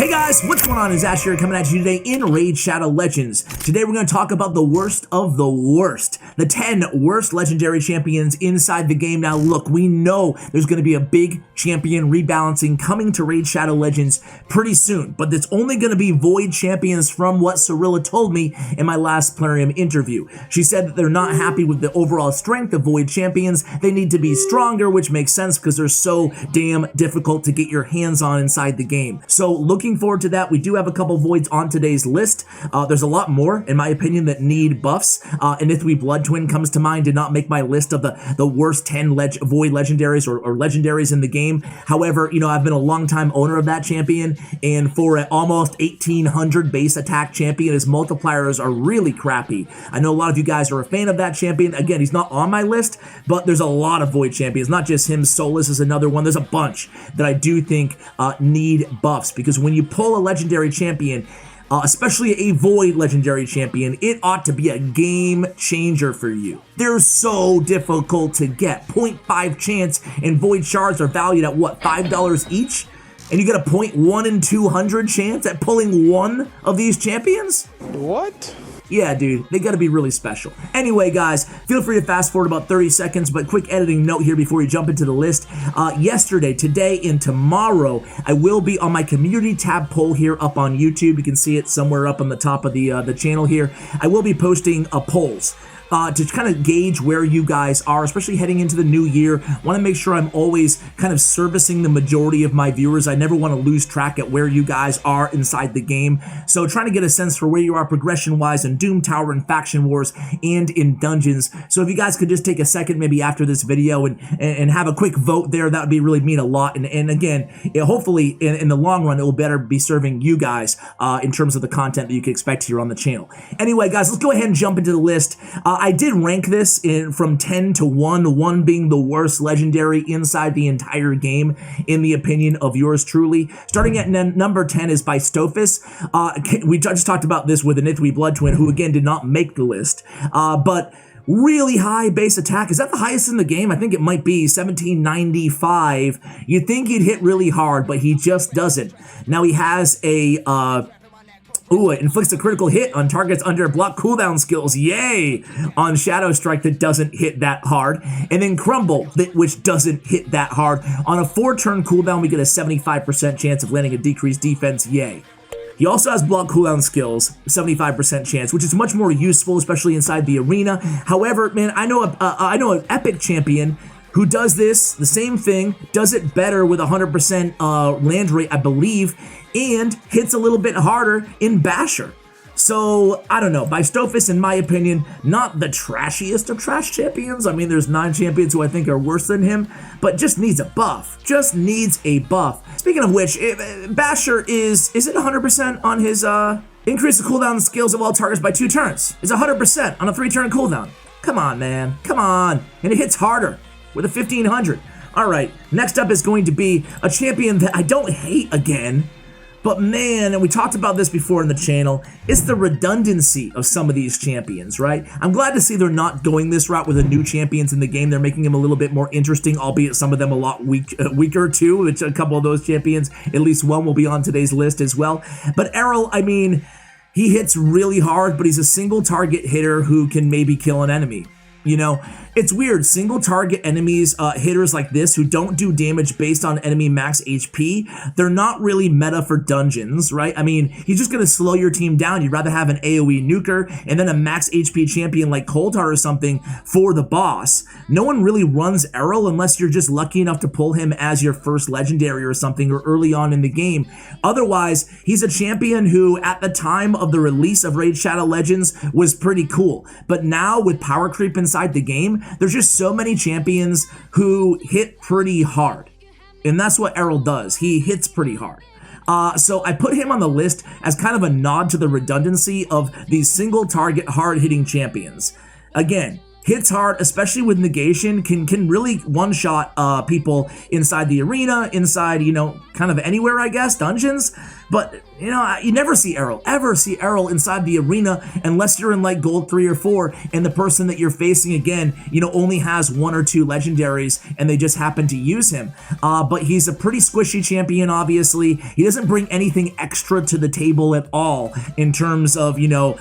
Hey guys, what's going on? It's Ash here coming at you today in Raid Shadow Legends. Today we're going to talk about the worst of the worst. The 10 worst legendary champions inside the game. Now look, we know there's going to be a big champion rebalancing coming to Raid Shadow Legends pretty soon, but it's only going to be Void champions from what Cirilla told me in my last Plarium interview. She said that they're not happy with the overall strength of Void champions. They need to be stronger, which makes sense because they're so damn difficult to get your hands on inside the game. So looking forward to that. We do have a couple Voids on today's list. There's a lot more, in my opinion, that need buffs. Inithwi Blood Twin comes to mind. Did not make my list of the worst 10 Void legendaries or legendaries in the game. However, you know, I've been a long time owner of that champion, and for an almost 1800 base attack champion, his multipliers are really crappy. I know a lot of you guys are a fan of that champion. Again, he's not on my list, but there's a lot of Void champions, not just him. Solus is another one. There's a bunch that I do think need buffs, because when you pull a legendary champion, especially a Void legendary champion, it ought to be a game changer for you. They're so difficult to get. 0.5 chance, and Void shards are valued at what, $5 each? And you get a 0.1 in 200 chance at pulling one of these champions? What? Yeah, dude, they gotta be really special. Anyway, guys, feel free to fast forward about 30 seconds, but quick editing note here before you jump into the list. Yesterday, today, and tomorrow, I will be on my community tab poll here up on YouTube. You can see it somewhere up on the top of the channel here. I will be posting polls. To kind of gauge where you guys are, especially heading into the new year. Want to make sure I'm always kind of servicing the majority of my viewers. I never want to lose track at where you guys are inside the game. So trying to get a sense for where you are progression-wise in Doom Tower and Faction Wars and in Dungeons. So if you guys could just take a second maybe after this video and have a quick vote there, that would be really mean a lot. And again, hopefully in the long run, it will better be serving you guys in terms of the content that you can expect here on the channel. Anyway, guys, let's go ahead and jump into the list. I did rank this from 10 to 1, 1 being the worst legendary inside the entire game, in the opinion of yours truly. Starting at number 10 is by Stophis. We just talked about this with Inithwi Blood Twin, who again did not make the list, but really high base attack. Is that the highest in the game? I think it might be 1795. You'd think he'd hit really hard, but he just doesn't. Now he has a it inflicts a critical hit on targets under block cooldown skills. Yay! On Shadow Strike that doesn't hit that hard. And then Crumble, which doesn't hit that hard. On a 4-turn cooldown, we get a 75% chance of landing a decreased defense. Yay. He also has block cooldown skills, 75% chance, which is much more useful, especially inside the arena. However, man, I know an epic champion who does this, the same thing, does it better with 100% land rate, I believe, and hits a little bit harder in Basher. So, I don't know, by Stophis, in my opinion, not the trashiest of trash champions. I mean, there's 9 champions who I think are worse than him, but just needs a buff. Just needs a buff. Speaking of which, Basher is it 100% on his, increase the cooldown skills of all targets by 2 turns? It's 100% on a 3-turn cooldown. Come on, man, come on. And it hits harder with a 1500. All right, next up is going to be a champion that I don't hate again, but man, and we talked about this before in the channel, it's the redundancy of some of these champions, right? I'm glad to see they're not going this route with the new champions in the game. They're making them a little bit more interesting, albeit some of them a lot weaker too, which a couple of those champions, at least one will be on today's list as well. But Errol, I mean, he hits really hard, but he's a single target hitter who can maybe kill an enemy. You know, it's weird. Single target enemies, hitters like this who don't do damage based on enemy max HP, they're not really meta for dungeons, right? I mean, he's just going to slow your team down. You'd rather have an AoE nuker and then a max HP champion like Coldheart or something for the boss. No one really runs Errol unless you're just lucky enough to pull him as your first legendary or something, or early on in the game. Otherwise, he's a champion who at the time of the release of Raid Shadow Legends was pretty cool. But now with power creep inside the game, there's just so many champions who hit pretty hard. And that's what Errol does. He hits pretty hard. So I put him on the list as kind of a nod to the redundancy of these single target hard-hitting champions. Again, hits hard, especially with negation, can really one-shot people inside the arena, inside, you know, kind of anywhere, I guess, dungeons. But, you know, you never ever see Errol inside the arena unless you're in like gold 3 or 4 and the person that you're facing again, you know, only has 1 or 2 legendaries and they just happen to use him. But he's a pretty squishy champion, obviously. He doesn't bring anything extra to the table at all in terms of, you know,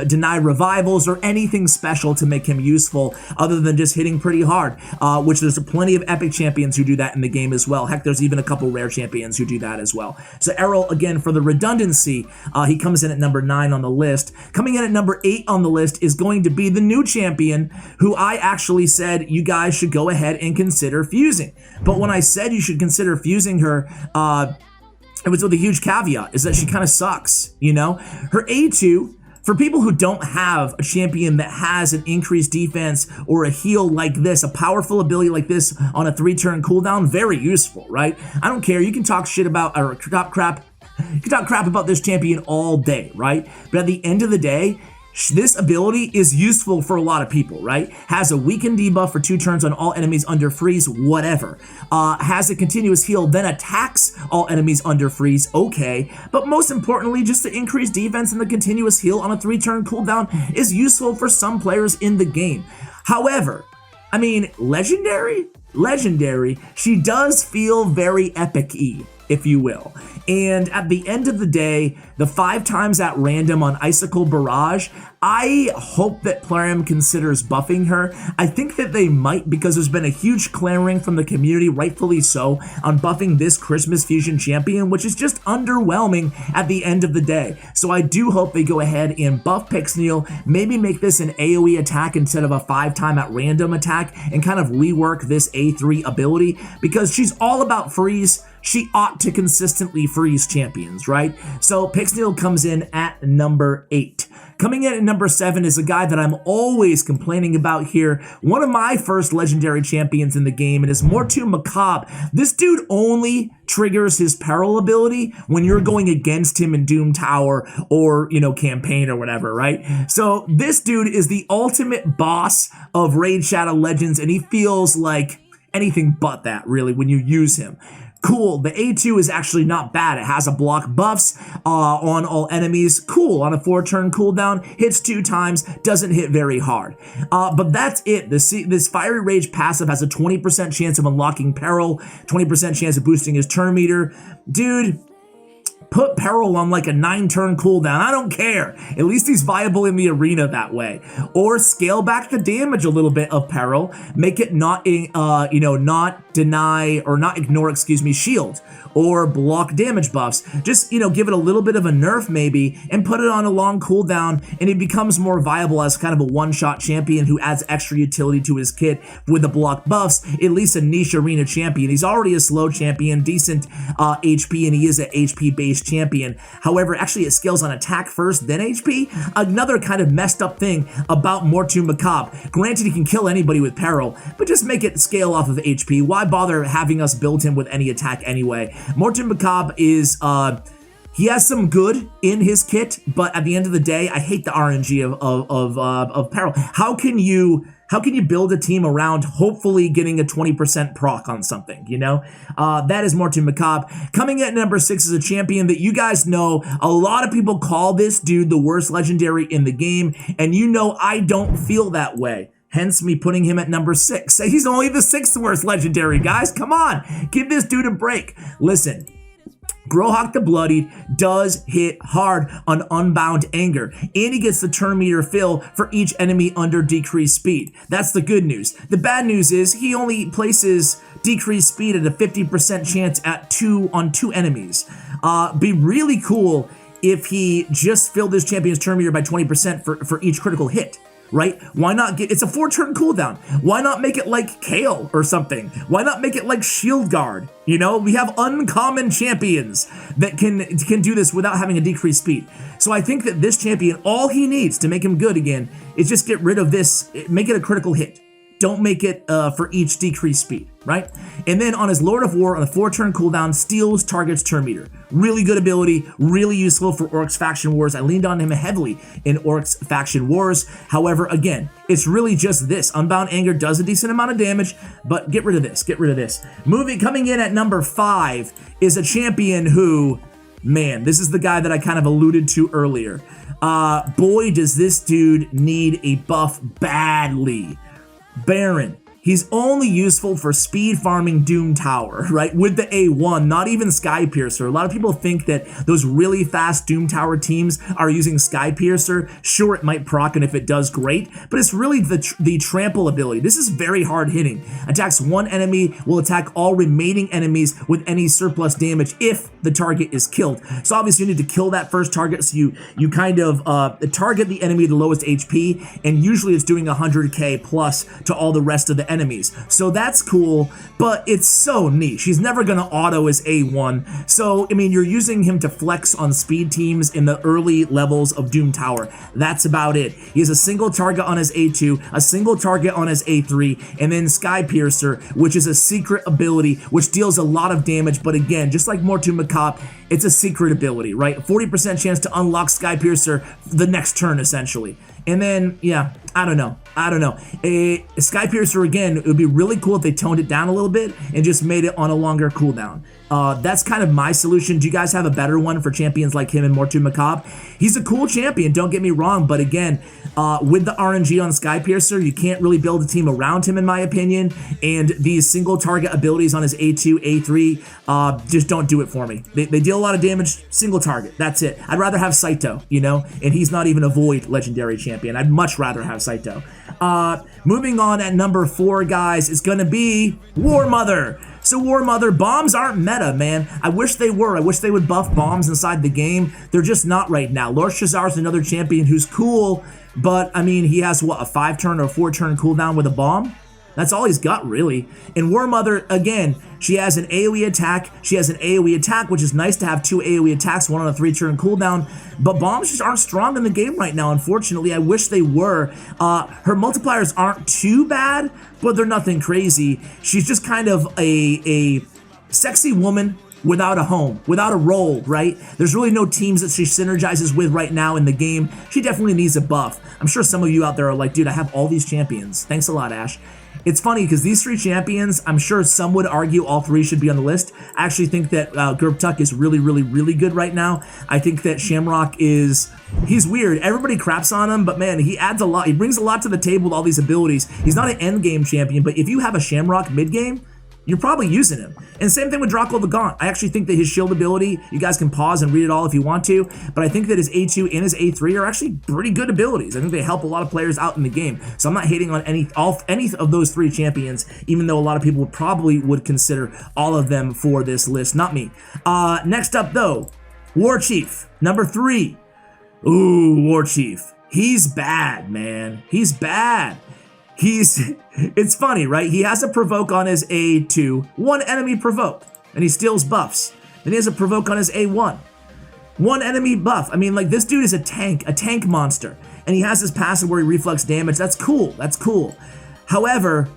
deny revivals or anything special to make him useful other than just hitting pretty hard, which there's plenty of epic champions who do that in the game as well. Heck, there's even a couple rare champions who do that as well. So Errol, again, for the redundancy, he comes in at number 9 on the list. Coming in at number 8 on the list is going to be the new champion, who I actually said you guys should go ahead and consider fusing. But when I said you should consider fusing her, it was with a huge caveat, is that she kind of sucks, you know? Her A2, for people who don't have a champion that has an increased defense or a heal like this, a powerful ability like this on a 3-turn cooldown, very useful, right? I don't care. You can talk shit about, or talk crap about this champion all day, right? But at the end of the day, this ability is useful for a lot of people, right? Has a weaken debuff for 2 turns on all enemies under freeze, whatever. Has a continuous heal, then attacks all enemies under freeze, okay. But most importantly, just the increased defense and the continuous heal on a 3-turn cooldown is useful for some players in the game. However, I mean, legendary, she does feel very epic-y, if you will. And at the end of the day, the 5 times at random on Icicle Barrage, I hope that Plarium considers buffing her. I think that they might, because there's been a huge clamoring from the community, rightfully so, on buffing this Christmas Fusion champion, which is just underwhelming at the end of the day. So I do hope they go ahead and buff Pixneal, maybe make this an AoE attack instead of a 5-time at random attack, and kind of rework this A3 ability, because she's all about freeze. She ought to consistently freeze champions, right? So Pixneal comes in at number 8. Coming in at number 7 is a guy that I'm always complaining about here. One of my first legendary champions in the game, and is Mortu Macabre. This dude only triggers his peril ability when you're going against him in Doom Tower or, you know, campaign or whatever, right? So this dude is the ultimate boss of Raid Shadow Legends, and he feels like anything but that, really, when you use him. Cool, the A2 is actually not bad. It has a block buffs on all enemies. Cool, on a 4-turn cooldown, hits 2 times, doesn't hit very hard. But that's it. This Fiery Rage passive has a 20% chance of unlocking Peril, 20% chance of boosting his turn meter. Dude, put Peril on like a 9-turn cooldown. I don't care. At least he's viable in the arena that way. Or scale back the damage a little bit of Peril. Make it not, not deny or not ignore, shield or block damage buffs. Just, give it a little bit of a nerf maybe and put it on a long cooldown, and it becomes more viable as kind of a one-shot champion who adds extra utility to his kit with the block buffs, at least a niche arena champion. He's already a slow champion, decent HP, and he is an HP-based champion. However, actually it scales on attack first, then HP. Another kind of messed up thing about Mortu Macabre. Granted, he can kill anybody with Peril, but just make it scale off of HP. Why bother having us build him with any attack anyway? Mortu Macabre is, he has some good in his kit, but at the end of the day, I hate the RNG of Peril. How can you build a team around hopefully getting a 20% proc on something, That is Mortu Macabre. Coming in at number 6 is a champion that you guys know. A lot of people call this dude the worst legendary in the game, and I don't feel that way. Hence me putting him at number 6. He's only the 6th worst legendary, guys. Come on, give this dude a break. Listen, Grohawk the Bloodied does hit hard on Unbound Anger, and he gets the turn meter fill for each enemy under decreased speed. That's the good news. The bad news is he only places decreased speed at a 50% chance on 2 enemies. Be really cool if he just filled this champion's turn meter by 20% for each critical hit. Right? Why not it's a 4-turn cooldown. Why not make it like Kale or something? Why not make it like Shield Guard? We have uncommon champions that can do this without having a decreased speed. So I think that this champion, all he needs to make him good again is just get rid of this, make it a critical hit. Don't make it for each decreased speed, right? And then on his Lord of War, on a 4-turn cooldown, steals target's turn meter. Really good ability, really useful for Oryx Faction Wars. I leaned on him heavily in Oryx Faction Wars. However, again, it's really just this. Unbound Anger does a decent amount of damage, but get rid of this, Coming in at number 5 is a champion who, Man, this is the guy that I kind of alluded to earlier. Boy, does this dude need a buff badly. Baron. He's only useful for speed farming Doom Tower, right? With the A1, not even Sky Piercer. A lot of people think that those really fast Doom Tower teams are using Sky Piercer. Sure, it might proc, and if it does, great. But it's really the trample ability. This is very hard hitting. Attacks one enemy, will attack all remaining enemies with any surplus damage if the target is killed. So obviously you need to kill that first target, so you kind of target the enemy at the lowest HP, and usually it's doing 100k plus to all the rest of the enemies. So that's cool, but it's so niche. He's never going to auto his A1. So, I mean, you're using him to flex on speed teams in the early levels of Doom Tower. That's about it. He has a single target on his A2, a single target on his A3, and then Sky Piercer, which is a secret ability, which deals a lot of damage. But again, just like Mortu Macap, it's a secret ability, right? 40% chance to unlock Sky Piercer the next turn, essentially. And then, yeah, I don't know. A Sky Piercer, again, it would be really cool if they toned it down a little bit and just made it on a longer cooldown. That's kind of my solution. Do you guys have a better one for champions like him and Mortu Macap? He's a cool champion, don't get me wrong, but again, with the RNG on Sky Piercer, you can't really build a team around him, in my opinion, and these single target abilities on his A2, A3, just don't do it for me. They deal a lot of damage, single target, that's it. I'd rather have Saito, you know, and he's not even a Void legendary champion. I'd much rather have Saito. Moving on at number 4, guys, is gonna be War Mother. So War Mother, bombs aren't meta, man. I wish they were. I wish they would buff bombs inside the game. They're just not right now. Lord Shazar's another champion who's cool, but I mean, he has what, a 5-turn or 4-turn cooldown with a bomb? That's all he's got, really. And War Mother, again, she has an AoE attack. She has an AoE attack, which is nice to have 2 AoE attacks, one on a 3-turn cooldown. But bombs just aren't strong in the game right now, unfortunately. I wish they were. Her multipliers aren't too bad, but they're nothing crazy. She's just kind of a sexy woman without a home, without a role, right? There's really no teams that she synergizes with right now in the game. She definitely needs a buff. I'm sure some of you out there are like, dude, I have all these champions. Thanks a lot, Ash. It's funny because these 3 champions, I'm sure some would argue all 3 should be on the list. I actually think that Gerbtuck is really good right now. I think that Shamrock he's weird. Everybody craps on him, but man, he adds a lot. He brings a lot to the table with all these abilities. He's not an end game champion, but if you have a Shamrock mid game, you're probably using him. And same thing with Draco the Gaunt. I actually think that his shield ability, you guys can pause and read it all if you want to, but I think that his A2 and his A3 are actually pretty good abilities. I think they help a lot of players out in the game. So I'm not hating on any of those 3 champions, even though a lot of people probably would consider all of them for this list. Not me. Next up, though, War Chief, number 3. Ooh, War Chief. He's bad, man. He's bad. It's funny, right? He has a provoke on his A2, 1 enemy provoke, and he steals buffs. Then he has a provoke on his A1, 1 enemy buff. I mean, like, this dude is a tank monster, and he has this passive where he reflects damage. That's cool. However,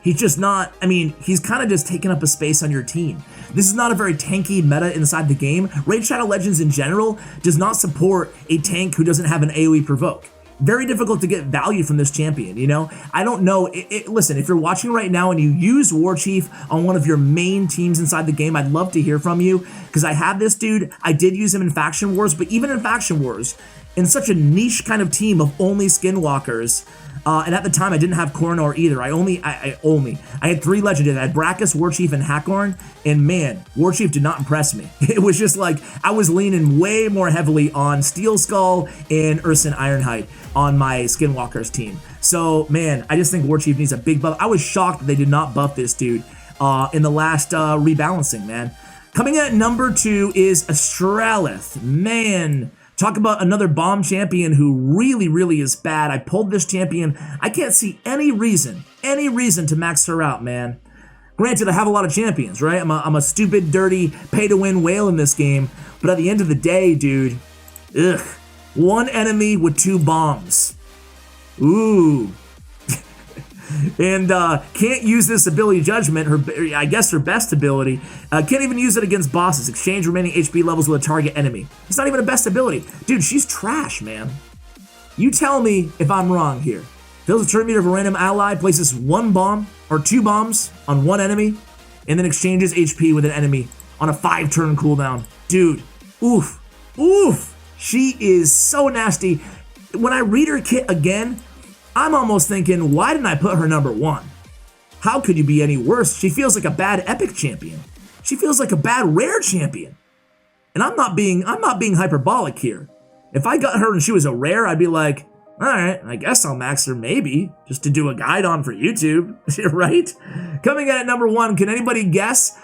he's just not, I mean, he's kind of just taking up a space on your team. This is not a very tanky meta inside the game. Raid Shadow Legends in general does not support a tank who doesn't have an AoE provoke. Very difficult to get value from this champion, you know? I don't know. Listen, if you're watching right now and you use War Chief on one of your main teams inside the game, I'd love to hear from you, because I have this dude. I did use him in Faction Wars, but even in Faction Wars, in such a niche kind of team of only Skinwalkers, and at the time I didn't have Koronor either. I had 3 legendaries. I had Brackus, War Chief, and Hakorn, and man, War Chief did not impress me. It was just like I was leaning way more heavily on Steel Skull and Urson Ironhide on my Skinwalkers team. So man, I just think War Chief needs a big buff. I was shocked that they did not buff this dude in the last rebalancing, man. Coming in at number 2 is Astralith. Man, talk about another bomb champion who really is bad. I pulled this champion. I can't see any reason to max her out, man. Granted, I have a lot of champions, right? I'm a stupid, dirty, pay-to-win whale in this game. But at the end of the day, dude, ugh. 1 enemy with 2 bombs. Ooh. And can't use this ability Judgment, I guess her best ability. Can't even use it against bosses. Exchange remaining HP levels with a target enemy. It's not even a best ability. Dude, she's trash, man. You tell me if I'm wrong here. Fills a turn meter of a random ally, places 1 bomb or 2 bombs on 1 enemy, and then exchanges HP with an enemy on a 5-turn cooldown. Dude, Oof. Oof. She is so nasty. When I read her kit again, I'm almost thinking, why didn't I put her number 1? How could you be any worse? She feels like a bad epic champion. She feels like a bad rare champion. And I'm not being hyperbolic here. If I got her and she was a rare, I'd be like, all right, I guess I'll max her maybe, just to do a guide on for YouTube, right? Coming in at number 1, can anybody guess?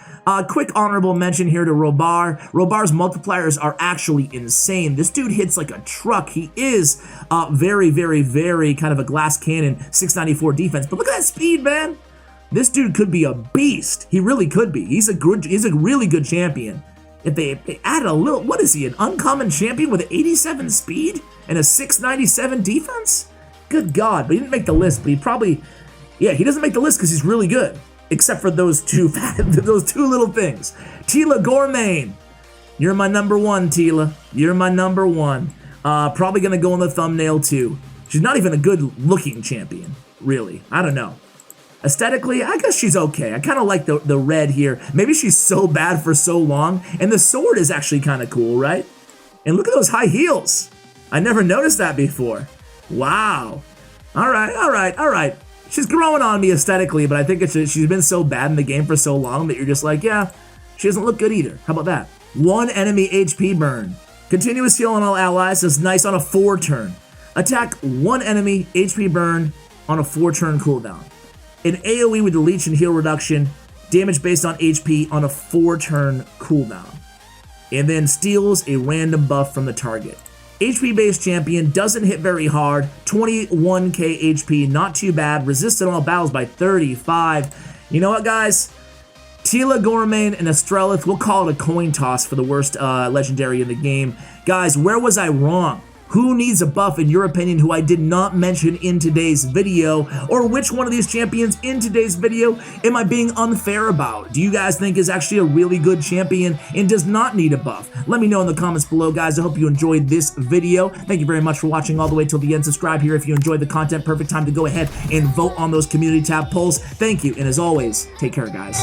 Quick honorable mention here to Robar. Robar's multipliers are actually insane. This dude hits like a truck. He is very, very, very kind of a glass cannon, 694 defense. But look at that speed, man. This dude could be a beast. He really could be. He's a really good champion. If they added a little, what is he, an uncommon champion with 87 speed and a 697 defense? Good God, but he didn't make the list, but he probably, yeah, he doesn't make the list because he's really good. Except for those two little things. Tila Gormain. You're my number 1, Tila. You're my number 1. Probably going to go in the thumbnail too. She's not even a good looking champion, really. I don't know. Aesthetically, I guess she's okay. I kind of like the red here. Maybe she's so bad for so long. And the sword is actually kind of cool, right? And look at those high heels. I never noticed that before. Wow. All right. She's growing on me aesthetically, but I think she's been so bad in the game for so long that you're just like, yeah, she doesn't look good either. How about that? 1 enemy HP burn. Continuous heal on all allies is nice on a 4-turn. Attack 1 enemy HP burn on a 4-turn cooldown. An AoE with the leech and heal reduction, damage based on HP on a 4-turn cooldown. And then steals a random buff from the target. HP based champion, doesn't hit very hard, 21k HP, not too bad, resisted all battles by 35. You know what, guys? Tila Gormain and Astrelith, we'll call it a coin toss for the worst legendary in the game. Guys, where was I wrong? Who needs a buff in your opinion who I did not mention in today's video? Or which one of these champions in today's video am I being unfair about? Do you guys think is actually a really good champion and does not need a buff? Let me know in the comments below, guys. I hope you enjoyed this video. Thank you very much for watching all the way till the end. Subscribe here if you enjoyed the content. Perfect time to go ahead and vote on those community tab polls. Thank you, and as always, take care, guys.